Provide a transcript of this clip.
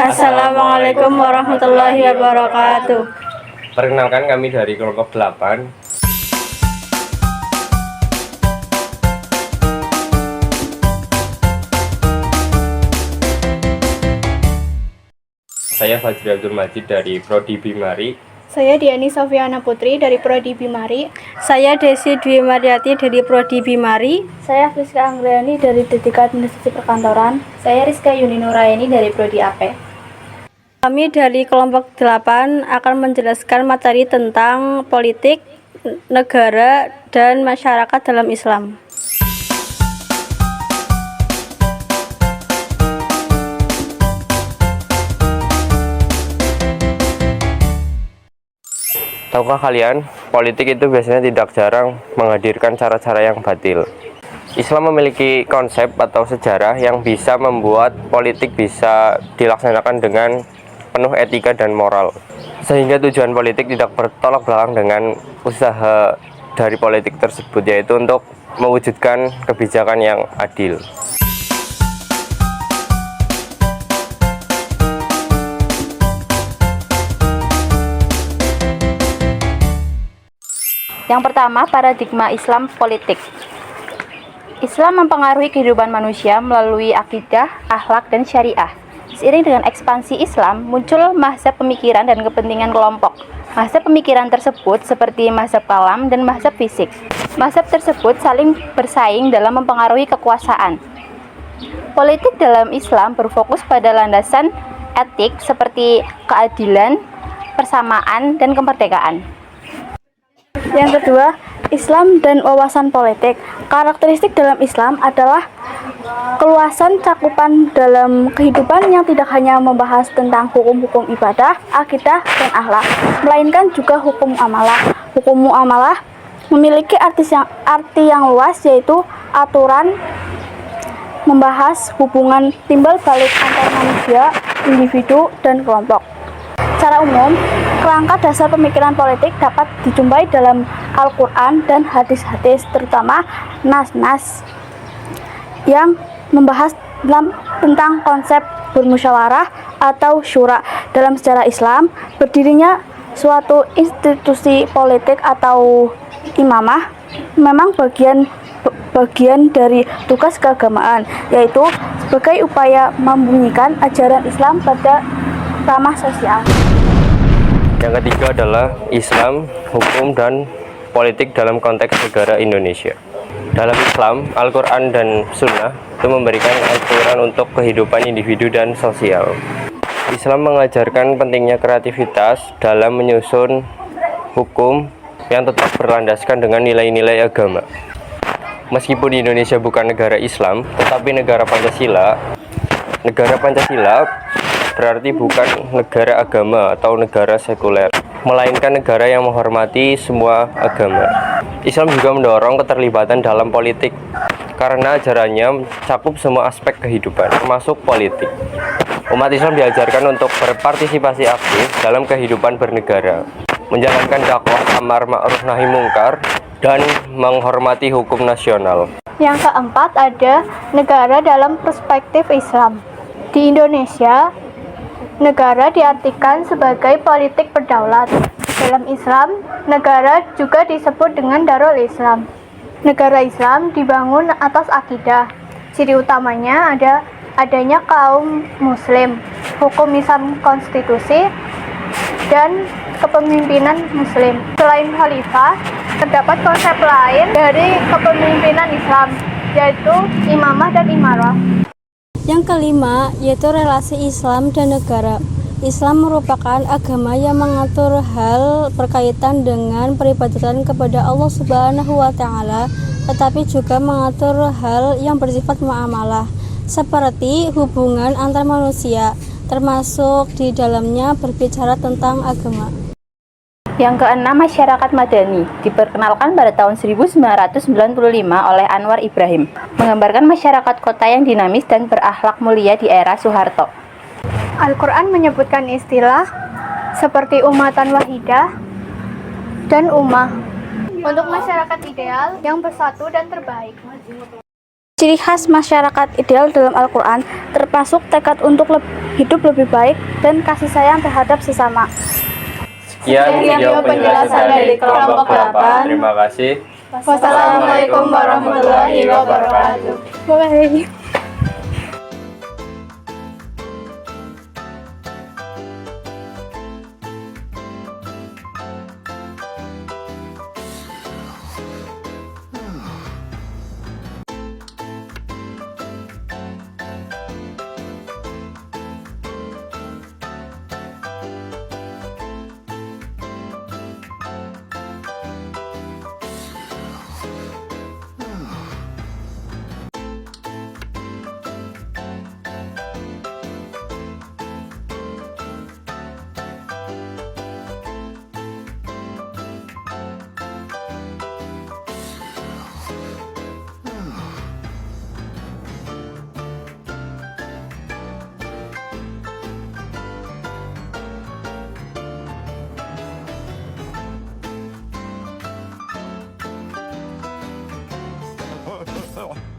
Assalamualaikum warahmatullahi wabarakatuh. Perkenalkan, kami dari kelompok 8. Saya Fajri Abdul Majid dari Prodi Bimari. Saya Diani Sofiana Putri dari Prodi Bimari. Saya Desi Dwi Mariati dari Prodi Bimari. Saya Friska Anggreni dari Detika Administrasi Perkantoran. Saya Rizka Yuni Nuraini dari Prodi AP. Kami dari kelompok 8 akan menjelaskan materi tentang politik, negara, dan masyarakat dalam Islam. Tahukah kalian, politik itu biasanya tidak jarang menghadirkan cara-cara yang batil. Islam memiliki konsep atau sejarah yang bisa membuat politik bisa dilaksanakan dengan penuh etika dan moral. Sehingga tujuan politik tidak bertolak belakang dengan usaha dari politik tersebut, yaitu untuk mewujudkan kebijakan yang adil. Yang pertama, paradigma Islam politik. Islam mempengaruhi kehidupan manusia melalui akidah, akhlak, dan syariah. Seiring dengan ekspansi Islam, muncul mazhab pemikiran dan kepentingan kelompok. Mazhab pemikiran tersebut seperti mazhab kalam dan mazhab fisik. Mazhab tersebut saling bersaing dalam mempengaruhi kekuasaan. Politik dalam Islam berfokus pada landasan etik seperti keadilan, persamaan, dan kemerdekaan. Yang kedua, Islam dan wawasan politik. Karakteristik dalam Islam adalah keluasan cakupan dalam kehidupan yang tidak hanya membahas tentang hukum-hukum ibadah, akidah, dan akhlak, melainkan juga hukum muamalah. Hukum muamalah memiliki arti yang luas, yaitu aturan membahas hubungan timbal balik antar manusia, individu, dan kelompok. Secara umum, kerangka dasar pemikiran politik dapat dijumpai dalam Al-Quran dan hadis-hadis, terutama nas-nas yang membahas tentang konsep bermusyawarah atau syura. Dalam sejarah Islam, berdirinya suatu institusi politik atau imamah memang bagian dari tugas keagamaan, yaitu sebagai upaya membunyikan ajaran Islam pada ramah sosial. Yang ketiga adalah Islam, hukum, dan politik dalam konteks negara Indonesia. Dalam Islam, Al-Quran dan Sunnah itu memberikan aturan untuk kehidupan individu dan sosial. Islam mengajarkan pentingnya kreativitas dalam menyusun hukum yang tetap berlandaskan dengan nilai-nilai agama. Meskipun Indonesia bukan negara Islam, tetapi negara Pancasila berarti bukan negara agama atau negara sekuler, melainkan negara yang menghormati semua agama. Islam juga mendorong keterlibatan dalam politik, karena ajarannya mencakup semua aspek kehidupan, termasuk politik. Umat Islam diajarkan untuk berpartisipasi aktif dalam kehidupan bernegara, menjalankan dakwah amar ma'ruf nahi mungkar, dan menghormati hukum nasional. Yang keempat ada negara dalam perspektif Islam. Di Indonesia, negara diartikan sebagai politik berdaulat. Dalam Islam, negara juga disebut dengan Darul Islam. Negara Islam dibangun atas akidah. Ciri utamanya adanya kaum muslim, hukum Islam konstitusi, dan kepemimpinan muslim. Selain khalifah, terdapat konsep lain dari kepemimpinan Islam, yaitu imamah dan imarah. Yang kelima, yaitu relasi Islam dan negara. Islam merupakan agama yang mengatur hal berkaitan dengan peribadatan kepada Allah Subhanahu wa Ta'ala, tetapi juga mengatur hal yang bersifat muamalah, seperti hubungan antar manusia, termasuk di dalamnya berbicara tentang agama. Yang keenam, masyarakat madani, diperkenalkan pada tahun 1995 oleh Anwar Ibrahim, menggambarkan masyarakat kota yang dinamis dan berakhlak mulia di era Soeharto. Al-Quran menyebutkan istilah seperti umatan wahidah dan ummah untuk masyarakat ideal yang bersatu dan terbaik. Ciri khas masyarakat ideal dalam Al-Quran termasuk tekad untuk hidup lebih baik, dan kasih sayang terhadap sesama. Sekian video penjelasan dari kelompok 8. Terima kasih. Wassalamualaikum warahmatullahi wabarakatuh. Bye. Oh.